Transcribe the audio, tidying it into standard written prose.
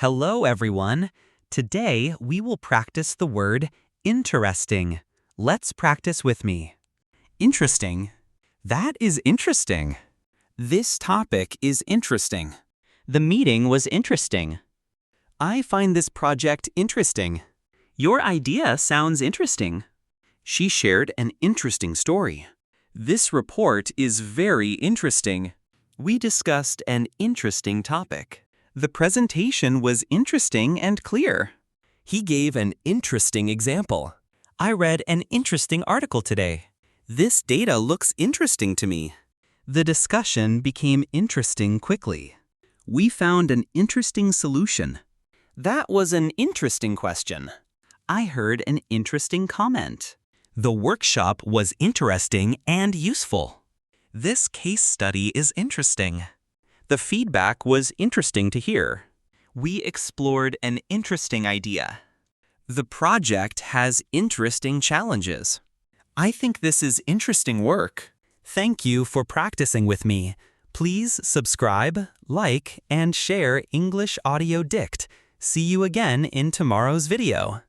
Hello, everyone. Today, we will practice the word interesting. Let's practice with me. Interesting. That is interesting. This topic is interesting. The meeting was interesting. I find this project interesting. Your idea sounds interesting. She shared an interesting story. This report is very interesting. We discussed an interesting topic. The presentation was interesting and clear. He gave an interesting example. I read an interesting article today. This data looks interesting to me. The discussion became interesting quickly. We found an interesting solution. That was an interesting question. I heard an interesting comment. The workshop was interesting and useful. This case study is interesting. The feedback was interesting to hear. We explored an interesting idea. The project has interesting challenges. I think this is interesting work. Thank you for practicing with me. Please subscribe, like, and share English Audio Dict. See you again in tomorrow's video.